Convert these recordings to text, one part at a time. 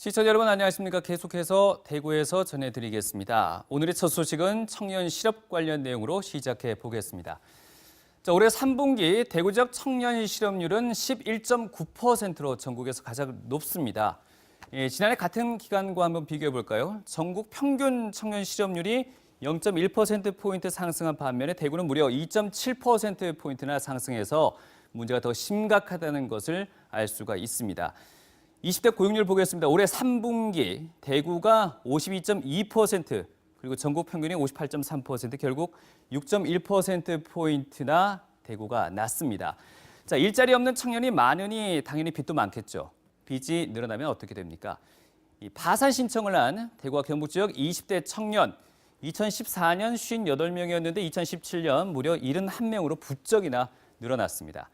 시청자 여러분 안녕하십니까. 계속해서 대구에서 전해드리겠습니다. 오늘의 첫 소식은 청년 실업 관련 내용으로 시작해 보겠습니다. 올해 3분기 대구 지역 청년 실업률은 11.9%로 전국에서 가장 높습니다. 지난해 같은 기간과 한번 비교해 볼까요? 전국 평균 청년 실업률이 0.1%포인트 상승한 반면에 대구는 무려 2.7%포인트나 상승해서 문제가 더 심각하다는 것을 알 수가 있습니다. 20대 고용률 보겠습니다. 올해 3분기 대구가 52.2%, 그리고 전국 평균이 58.3%, 결국 6.1%포인트나 대구가 낮습니다. 자, 일자리 없는 청년이 많으니 당연히 빚도 많겠죠. 빚이 늘어나면 어떻게 됩니까? 이 파산 신청을 한 대구와 경북 지역 20대 청년, 2014년 58명이었는데 2017년 무려 71명으로 부쩍이나 늘어났습니다.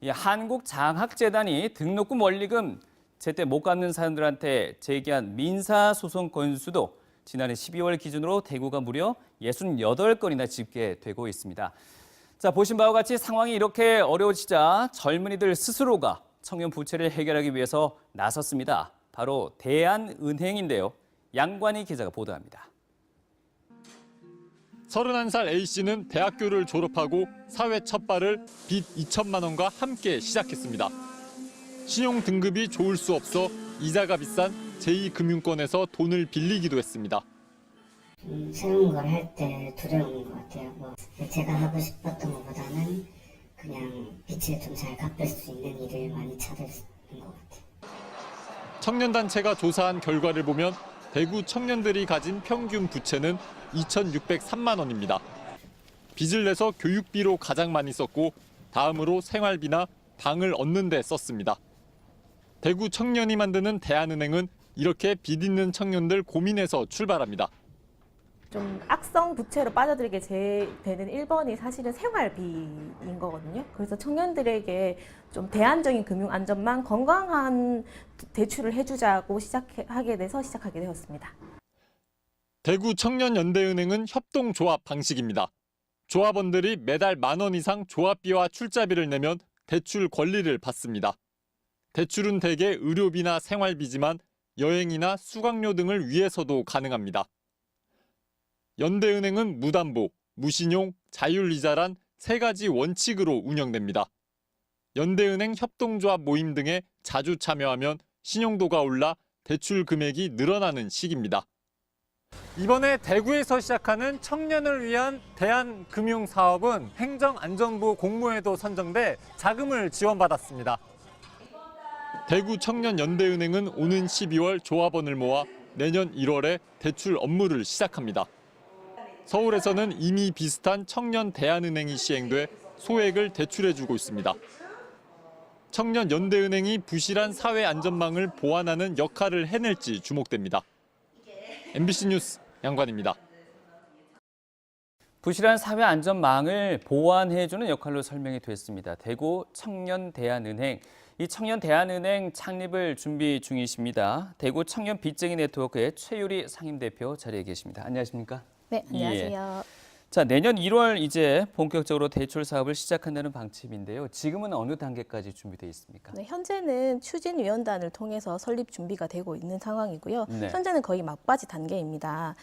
이 한국장학재단이 등록금 원리금 제때 못 갚는 사람들한테 제기한 민사소송 건수도 지난해 12월 기준으로 대구가 무려 68건이나 집계되고 있습니다. 자, 보신 바와 같이 상황이 이렇게 어려워지자 젊은이들 스스로가 청년 부채를 해결하기 위해서 나섰습니다. 바로 대한은행인데요. 양관희 기자가 보도합니다. 31살 A씨는 대학교를 졸업하고 사회 첫 발을 빚 2천만 원과 함께 시작했습니다. 신용 등급이 좋을 수 없어 이자가 비싼 제2금융권에서 돈을 빌리기도 했습니다. 새로운 걸 할 때 두려운 것 같아요. 제가 하고 싶었던 것보다는 그냥 빚을 좀 잘 갚을 수 있는 일을 많이 찾는 것 같아요. 청년단체가 조사한 결과를 보면 대구 청년들이 가진 평균 부채는 2,603만 원입니다. 빚을 내서 교육비로 가장 많이 썼고 다음으로 생활비나 방을 얻는 데 썼습니다. 대구 청년이 만드는 대한은행은 이렇게 빚 있는 청년들 고민해서 출발합니다. 좀 악성 부채로 빠져들게 되는 1번이 사실은 생활비인 거거든요. 그래서 청년들에게 좀 대안적인 금융 안전망, 건강한 대출을 해주자고 시작하게 되었습니다. 대구 청년연대은행은 협동조합 방식입니다. 조합원들이 매달 10,000원 이상 조합비와 출자비를 내면 대출 권리를 받습니다. 대출은 대개 의료비나 생활비지만 여행이나 수강료 등을 위해서도 가능합니다. 연대은행은 무담보, 무신용, 자율이자란 3가지 원칙으로 운영됩니다. 연대은행 협동조합 모임 등에 자주 참여하면 신용도가 올라 대출 금액이 늘어나는 시기입니다. 이번에 대구에서 시작하는 청년을 위한 대한금융사업은 행정안전부 공모에도 선정돼 자금을 지원받았습니다. 대구 청년연대은행은 오는 12월 조합원을 모아 내년 1월에 대출 업무를 시작합니다. 서울에서는 이미 비슷한 청년 대한은행이 시행돼 소액을 대출해주고 있습니다. 청년연대은행이 부실한 사회 안전망을 보완하는 역할을 해낼지 주목됩니다. MBC 뉴스 양관입니다. 부실한 사회 안전망을 보완해주는 역할로 설명이 됐습니다. 대구 청년대한은행. 이 청년대한은행 창립을 준비 중이십니다. 대구 청년 빚쟁이 네트워크의 최유리 상임대표 자리에 계십니다. 안녕하십니까? 네, 안녕하세요. 자, 내년 1월 이제 본격적으로 대출 사업을 시작한다는 방침인데요. 지금은 어느 단계까지 준비되어 있습니까? 네, 현재는 추진위원단을 통해서 설립 준비가 되고 있는 상황이고요. 네. 현재는 거의 막바지 단계입니다.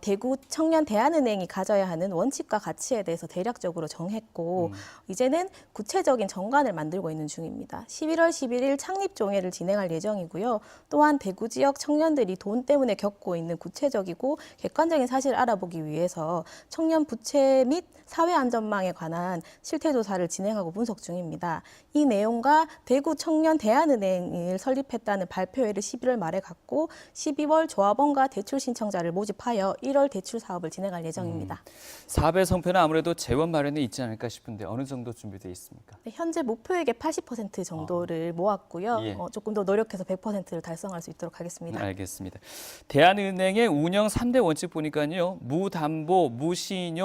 대구 청년 대한은행이 가져야 하는 원칙과 가치에 대해서 대략적으로 정했고 이제는 구체적인 정관을 만들고 있는 중입니다. 11월 11일 창립종회를 진행할 예정이고요. 또한 대구 지역 청년들이 돈 때문에 겪고 있는 구체적이고 객관적인 사실을 알아보기 위해서 청년 부채 및 사회 안전망에 관한 실태조사를 진행하고 분석 중입니다. 이 내용과 대구 청년 대한은행을 설립했다는 발표회를 11월 말에 갖고 12월 조합원과 대출 신청자를 모집하여 1월 대출 사업을 진행할 예정입니다. 사업의 성패는 아무래도 재원 마련에 있지 않을까 싶은데 어느 정도 준비되어 있습니까? 네, 현재 목표액의 80% 정도를 모았고요. 예. 조금 더 노력해서 100%를 달성할 수 있도록 하겠습니다. 알겠습니다. 대한은행의 운영 3대 원칙 보니까요. 무담보, 무신용,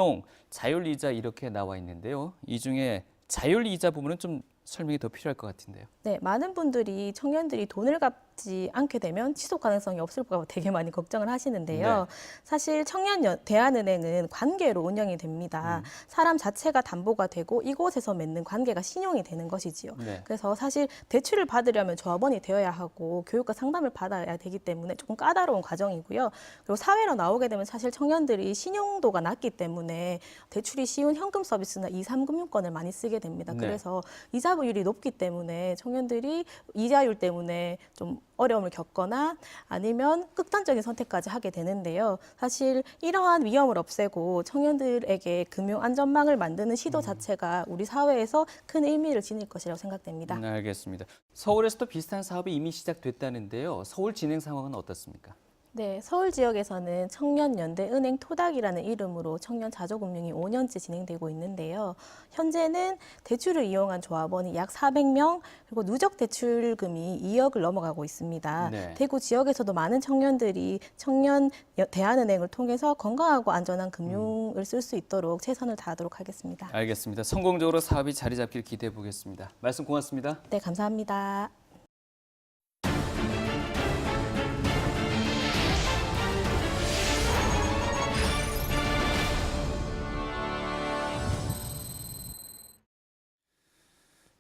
자율이자 이렇게 나와 있는데요. 이 중에 자율이자 부분은 좀 설명이 더 필요할 것 같은데요. 네, 많은 분들이 청년들이 돈을 갚지 받지 않게 되면 지속 가능성이 없을까 봐 되게 많이 걱정을 하시는데요. 사실 청년대한은행은 관계로 운영이 됩니다. 사람 자체가 담보가 되고 이곳에서 맺는 관계가 신용이 되는 것이지요. 그래서 사실 대출을 받으려면 조합원이 되어야 하고 교육과 상담을 받아야 되기 때문에 조금 까다로운 과정이고요. 그리고 사회로 나오게 되면 사실 청년들이 신용도가 낮기 때문에 대출이 쉬운 현금 서비스나 2, 3금융권을 많이 쓰게 됩니다. 그래서 이자율이 높기 때문에 청년들이 이자율 때문에 좀 어려움을 겪거나 아니면 극단적인 선택까지 하게 되는데요. 사실 이러한 위험을 없애고 청년들에게 금융 안전망을 만드는 시도 자체가 우리 사회에서 큰 의미를 지닐 것이라고 생각됩니다. 알겠습니다. 서울에서도 비슷한 사업이 이미 시작됐다는데요. 서울 진행 상황은 어떻습니까? 네, 서울 지역에서는 청년연대은행 토닥이라는 이름으로 청년 자조금융이 5년째 진행되고 있는데요. 현재는 대출을 이용한 조합원이 약 400명, 그리고 누적 대출금이 2억을 넘어가고 있습니다. 대구 지역에서도 많은 청년들이 청년대한은행을 통해서 건강하고 안전한 금융을 쓸 수 있도록 최선을 다하도록 하겠습니다. 알겠습니다. 성공적으로 사업이 자리 잡길 기대해 보겠습니다. 말씀 고맙습니다. 네, 감사합니다.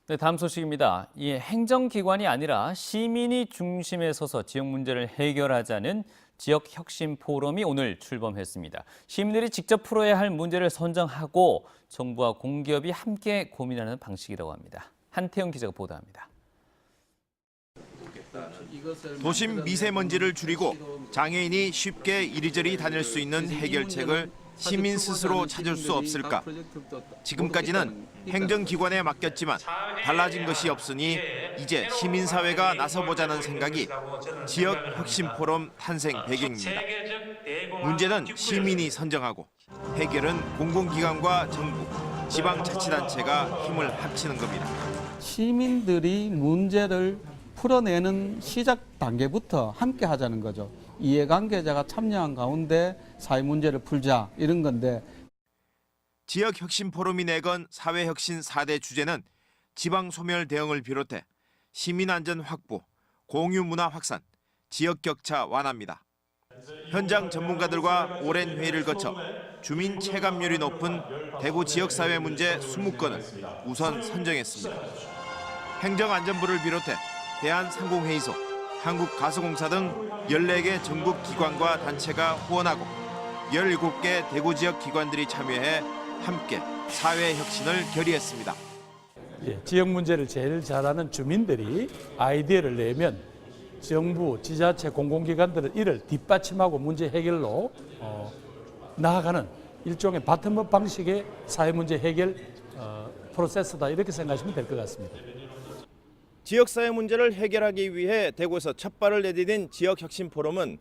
네, 다음 소식입니다. 이 행정기관이 아니라 시민이 중심에 서서 지역 문제를 해결하자는 지역혁신 포럼이 오늘 출범했습니다. 시민들이 직접 풀어야 할 문제를 선정하고 정부와 공기업이 함께 고민하는 방식이라고 합니다. 한태영 기자가 보도합니다. 도심 미세먼지를 줄이고 장애인이 쉽게 이리저리 다닐 수 있는 해결책을 시민 스스로 찾을 수 없을까? 지금까지는 행정기관에 맡겼지만 달라진 것이 없으니 이제 시민사회가 나서보자는 생각이 지역혁신포럼 탄생 배경입니다. 문제는 시민이 선정하고 해결은 공공기관과 정부, 지방자치단체가 힘을 합치는 겁니다. 시민들이 문제를 풀어내는 시작 단계부터 함께 하자는 거죠. 이해관계자가 참여한 가운데 사회 문제를 풀자 이런 건데. 지역혁신포럼이 내건 사회혁신 4대 주제는 지방소멸 대응을 비롯해 시민안전 확보, 공유문화 확산, 지역격차 완화입니다. 현장 전문가들과 오랜 회의를 거쳐 주민 체감률이 높은 대구 지역사회 문제 20건을 우선 선정했습니다. 행정안전부를 비롯해 대한상공회의소, 한국가스공사 등 14개 전국 기관과 단체가 후원하고 17개 대구 지역 기관들이 참여해 함께 사회 혁신을 결의했습니다. 지역 문제를 제일 잘 아는 주민들이 아이디어를 내면 정부, 지자체, 공공기관들은 이를 뒷받침하고 문제 해결로 나아가는 일종의 바텀업 방식의 사회 문제 해결 프로세스다 이렇게 생각하시면 될 것 같습니다. 지역사회 문제를 해결하기 위해 대구에서 첫 발을 내디딘 지역혁신포럼은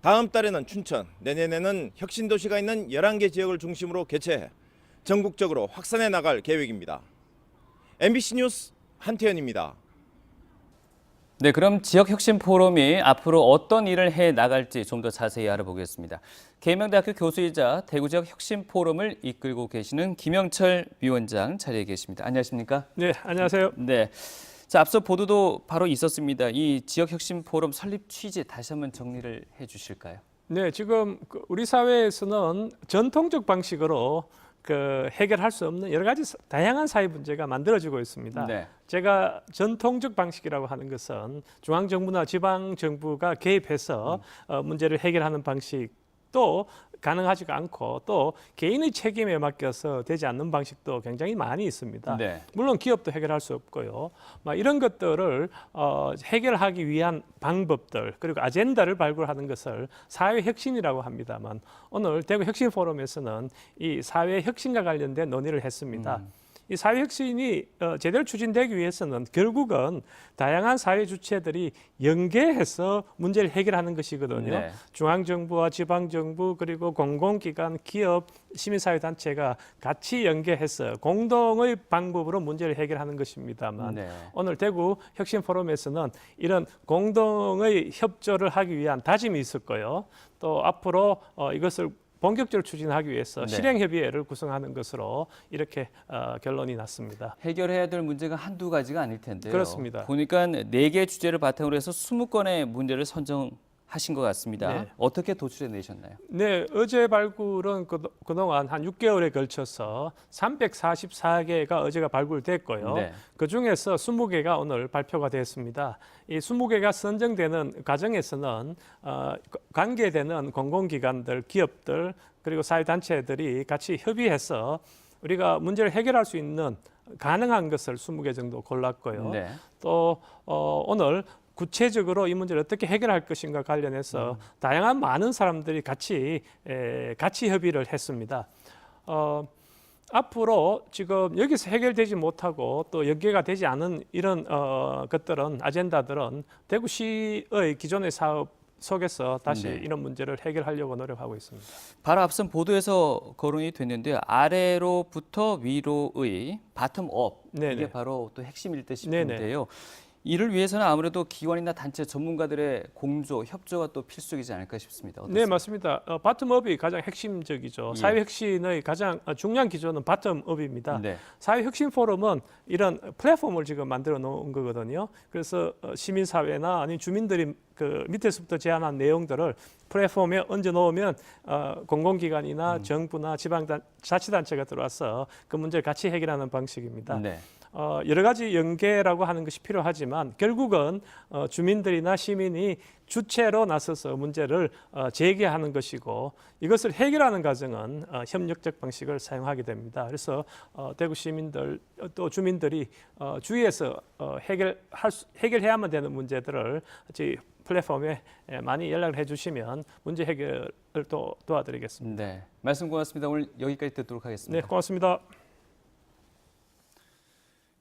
다음 달에는 춘천, 내년에는 혁신도시가 있는 11개 지역을 중심으로 개최해 전국적으로 확산해 나갈 계획입니다. MBC 뉴스 한태현입니다. 네, 그럼 지역혁신포럼이 앞으로 어떤 일을 해 나갈지 좀 더 자세히 알아보겠습니다. 계명대학교 교수이자 대구지역혁신포럼을 이끌고 계시는 김영철 위원장 자리에 계십니다. 안녕하십니까? 네, 안녕하세요. 네. 자, 앞서 보도도 바로 있었습니다. 이 지역혁신포럼 설립 취지 다시 한번 정리를 해 주실까요? 네, 지금 우리 사회에서는 전통적 방식으로 해결할 수 없는 여러 가지 다양한 사회 문제가 만들어지고 있습니다. 제가 전통적 방식이라고 하는 것은 중앙정부나 지방정부가 개입해서 문제를 해결하는 방식도 가능하지가 않고 또 개인의 책임에 맡겨서 되지 않는 방식도 굉장히 많이 있습니다. 물론 기업도 해결할 수 없고요. 이런 것들을 해결하기 위한 방법들 그리고 아젠다를 발굴하는 것을 사회혁신이라고 합니다만 오늘 대구혁신포럼에서는 이 사회혁신과 관련된 논의를 했습니다. 이 사회혁신이 제대로 추진되기 위해서는 결국은 다양한 사회 주체들이 연계해서 문제를 해결하는 것이거든요. 중앙정부와 지방정부 그리고 공공기관, 기업, 시민사회단체가 같이 연계해서 공동의 방법으로 문제를 해결하는 것입니다만 오늘 대구 혁신포럼에서는 이런 공동의 협조를 하기 위한 다짐이 있었고요. 또 앞으로 이것을 본격적으로 추진하기 위해서 네. 실행협의회를 구성하는 것으로 이렇게 결론이 났습니다. 해결해야 될 문제가 한두 가지가 아닐 텐데요. 그렇습니다. 보니까 4개 주제를 바탕으로 해서 20건의 문제를 선정하신 것 같습니다. 네. 어떻게 도출해내셨나요? 네, 어제 발굴은 그동안 한 6개월에 걸쳐서 344개가 어제가 발굴됐고요. 네. 그중에서 20개가 오늘 발표가 됐습니다. 이 20개가 선정되는 과정에서는 관계되는 공공기관들, 기업들, 그리고 사회단체들이 같이 협의해서 우리가 문제를 해결할 수 있는 가능한 것을 20개 정도 골랐고요. 네. 또 오늘 구체적으로 이 문제를 어떻게 해결할 것인가 관련해서 다양한 많은 사람들이 같이 협의를 했습니다. 앞으로 지금 여기서 해결되지 못하고 또 연계가 되지 않은 이런 것들은 아젠다들은 대구시의 기존의 사업 속에서 다시 네. 이런 문제를 해결하려고 노력하고 있습니다. 바로 앞선 보도에서 거론이 됐는데요. 아래로부터 위로의 바텀업 네네. 이게 바로 또 핵심일 듯 네네. 싶은데요. 이를 위해서는 아무래도 기관이나 단체 전문가들의 공조, 협조가 또 필수이지 않을까 싶습니다. 어떻습니까? 네, 맞습니다. 바텀업이 가장 핵심적이죠. 예. 사회혁신의 가장 중요한 기조는 바텀업입니다. 네. 사회혁신 포럼은 이런 플랫폼을 지금 만들어 놓은 거거든요. 그래서 시민사회나 아니면 주민들이 그 밑에서부터 제안한 내용들을 플랫폼에 얹어 놓으면 공공기관이나 정부나 지방자치단체가 들어와서 그 문제를 같이 해결하는 방식입니다. 네. 여러 가지 연계라고 하는 것이 필요하지만 결국은 주민들이나 시민이 주체로 나서서 문제를 제기하는 것이고 이것을 해결하는 과정은 협력적 방식을 사용하게 됩니다. 그래서 대구 시민들 또 주민들이 주위에서 해결해야만 되는 문제들을 저희 플랫폼에 많이 연락을 해주시면 문제 해결을 또 도와드리겠습니다. 네. 말씀 고맙습니다. 오늘 여기까지 듣도록 하겠습니다. 네, 고맙습니다.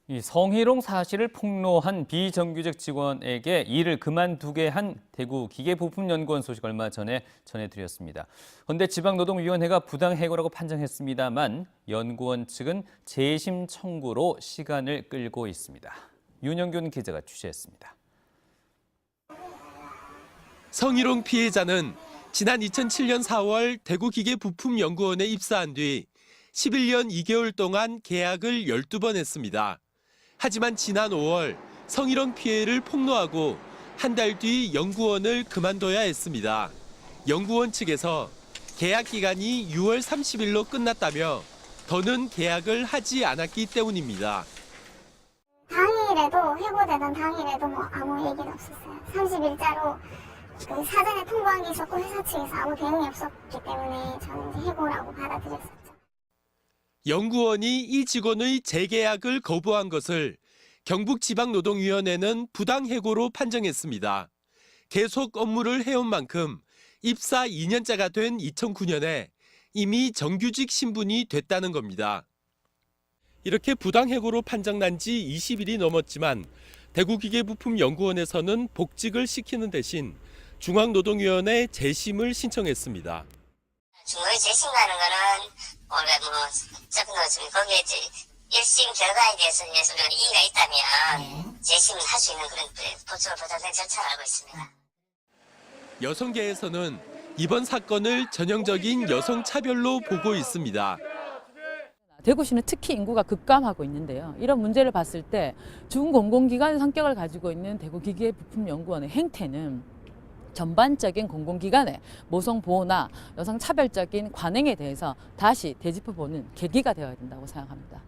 이 성희롱 사실을 폭로한 비정규직 직원에게 일을 그만두게 한 대구기계부품연구원 소식 얼마 전에 전해드렸습니다. 그런데 지방노동위원회가 부당해고라고 판정했습니다만 연구원 측은 재심 청구로 시간을 끌고 있습니다. 윤영균 기자가 취재했습니다. 성희롱 피해자는 지난 2007년 4월 대구기계부품연구원에 입사한 뒤 11년 2개월 동안 계약을 12번 했습니다. 하지만 지난 5월 성희롱 피해를 폭로하고 한 달 뒤 연구원을 그만둬야 했습니다. 연구원 측에서 계약 기간이 6월 30일로 끝났다며 더는 계약을 하지 않았기 때문입니다. 당일에도 해고되던 당일에도 뭐 아무 얘기는 없었어요. 30일자로 그 사전에 통보한 게 있었고 회사 측에서 아무 대응이 없었기 때문에 저는 이제 해고라고 받아들였었죠. 연구원이 이 직원의 재계약을 거부한 것을 경북지방노동위원회는 부당해고로 판정했습니다. 계속 업무를 해온 만큼 입사 2년차가 된 2009년에 이미 정규직 신분이 됐다는 겁니다. 이렇게 부당해고로 판정난 지 20일이 넘었지만 대구기계부품연구원에서는 복직을 시키는 대신 중앙노동위원회 재심을 신청했습니다. 중간에 재심가는 거는 우리가 거기에 1심 결과에 대해서 우리가 이의가 있다면 재심을 할 수 있는 그런 법적으로 보장된 절차를 알고 있습니다. 여성계에서는 이번 사건을 전형적인 여성 차별로 보고 있습니다. 대구시는 특히 인구가 급감하고 있는데요. 이런 문제를 봤을 때 준공공기관 성격을 가지고 있는 대구기계부품연구원의 행태는 전반적인 공공기관의 모성 보호나 여성 차별적인 관행에 대해서 다시 되짚어보는 계기가 되어야 된다고 생각합니다.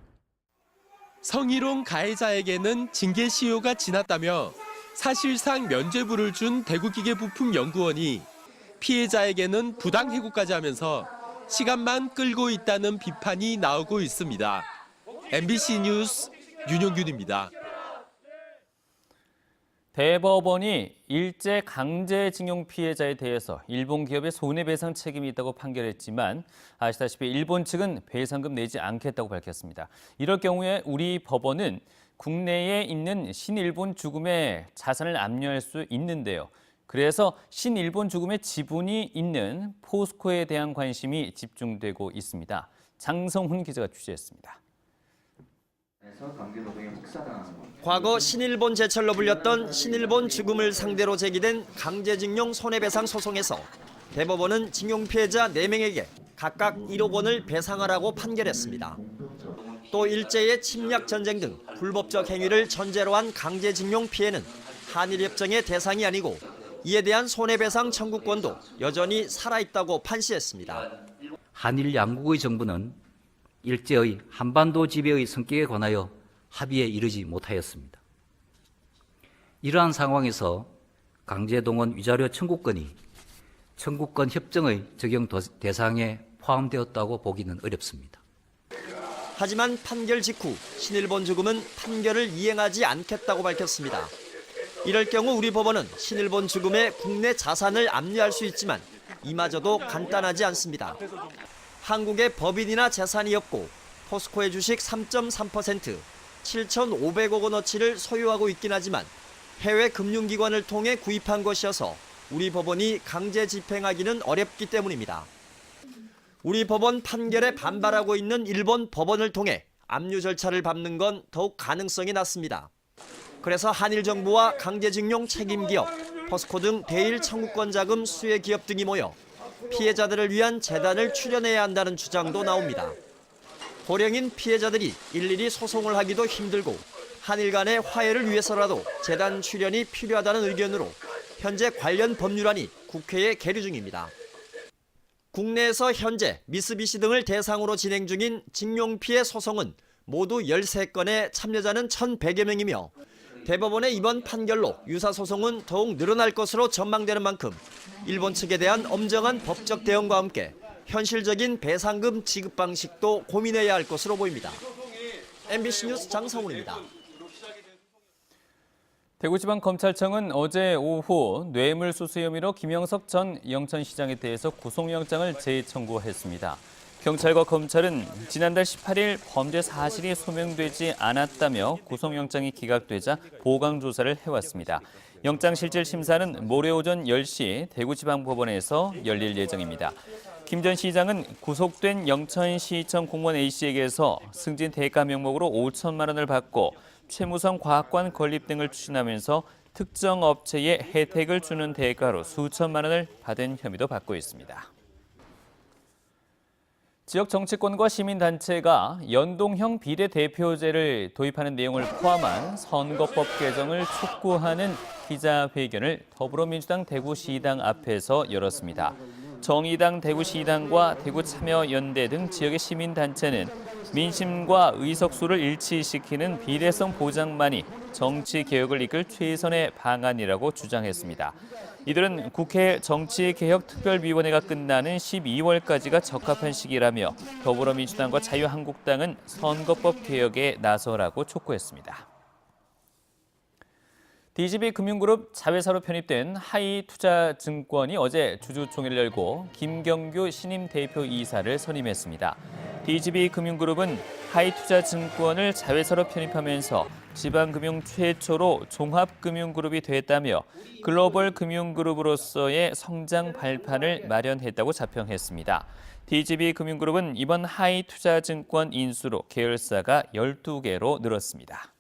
성희롱 가해자에게는 징계 시효가 지났다며 사실상 면죄부를 준 대구기계부품연구원이 피해자에게는 부당해고까지 하면서 시간만 끌고 있다는 비판이 나오고 있습니다. MBC 뉴스 윤용균입니다. 대법원이 일제 강제징용 피해자에 대해서 일본 기업의 손해배상 책임이 있다고 판결했지만 아시다시피 일본 측은 배상금 내지 않겠다고 밝혔습니다. 이럴 경우에 우리 법원은 국내에 있는 신일본 주금의 자산을 압류할 수 있는데요. 그래서 신일본 주금의 지분이 있는 포스코에 대한 관심이 집중되고 있습니다. 장성훈 기자가 취재했습니다. 과거 신일본 제철로 불렸던 신일본 주금을 상대로 제기된 강제징용 손해배상 소송에서 대법원은 징용 피해자 4명에게 각각 1억 원을 배상하라고 판결했습니다. 또 일제의 침략 전쟁 등 불법적 행위를 전제로 한 강제징용 피해는 한일협정의 대상이 아니고 이에 대한 손해배상 청구권도 여전히 살아있다고 판시했습니다. 한일 양국의 정부는 일제의 한반도 지배의 성격에 관하여 합의에 이르지 못하였습니다. 이러한 상황에서 강제동원 위자료 청구권이 청구권 협정의 적용 대상에 포함되었다고 보기는 어렵습니다. 하지만 판결 직후 신일본주금은 판결을 이행하지 않겠다고 밝혔습니다. 이럴 경우 우리 법원은 신일본주금의 국내 자산을 압류할 수 있지만 이마저도 간단하지 않습니다. 한국에 법인이나 재산이 없고 포스코의 주식 3.3%, 7,500억 원어치를 소유하고 있긴 하지만 해외 금융기관을 통해 구입한 것이어서 우리 법원이 강제 집행하기는 어렵기 때문입니다. 우리 법원 판결에 반발하고 있는 일본 법원을 통해 압류 절차를 밟는 건 더욱 가능성이 낮습니다. 그래서 한일 정부와 강제징용 책임기업, 포스코 등 대일 청구권 자금 수혜 기업 등이 모여 피해자들을 위한 재단을 출연해야 한다는 주장도 나옵니다. 고령인 피해자들이 일일이 소송을 하기도 힘들고 한일 간의 화해를 위해서라도 재단 출연이 필요하다는 의견으로 현재 관련 법률안이 국회에 계류 중입니다. 국내에서 현재 미쓰비시 등을 대상으로 진행 중인 징용피해 소송은 모두 13건에 참여자는 1,100여 명이며 대법원의 이번 판결로 유사 소송은 더욱 늘어날 것으로 전망되는 만큼 일본 측에 대한 엄정한 법적 대응과 함께 현실적인 배상금 지급 방식도 고민해야 할 것으로 보입니다. MBC 뉴스 장성훈입니다. 대구지방검찰청은 어제 오후 뇌물수수 혐의로 김영석 전 영천시장에 대해서 구속영장을 재청구했습니다. 경찰과 검찰은 지난달 18일 범죄 사실이 소명되지 않았다며 구속영장이 기각되자 보강조사를 해왔습니다. 영장실질심사는 모레 오전 10시 대구지방법원에서 열릴 예정입니다. 김 전 시장은 구속된 영천시청 공무원 A씨에게서 승진 대가 명목으로 5천만 원을 받고 최무성 과학관 건립 등을 추진하면서 특정 업체에 혜택을 주는 대가로 수천만 원을 받은 혐의도 받고 있습니다. 지역 정치권과 시민단체가 연동형 비례대표제를 도입하는 내용을 포함한 선거법 개정을 촉구하는 기자회견을 더불어민주당 대구시당 앞에서 열었습니다. 정의당 대구시당과 대구참여연대 등 지역의 시민단체는 민심과 의석수를 일치시키는 비례성 보장만이 정치개혁을 이끌 최선의 방안이라고 주장했습니다. 이들은 국회 정치개혁특별위원회가 끝나는 12월까지가 적합한 시기라며 더불어민주당과 자유한국당은 선거법 개혁에 나서라고 촉구했습니다. DGB 금융그룹 자회사로 편입된 하이투자증권이 어제 주주총회를 열고 김경규 신임 대표이사를 선임했습니다. DGB 금융그룹은 하이투자증권을 자회사로 편입하면서 지방금융 최초로 종합금융그룹이 됐다며 글로벌 금융그룹으로서의 성장 발판을 마련했다고 자평했습니다. DGB 금융그룹은 이번 하이투자증권 인수로 계열사가 12개로 늘었습니다.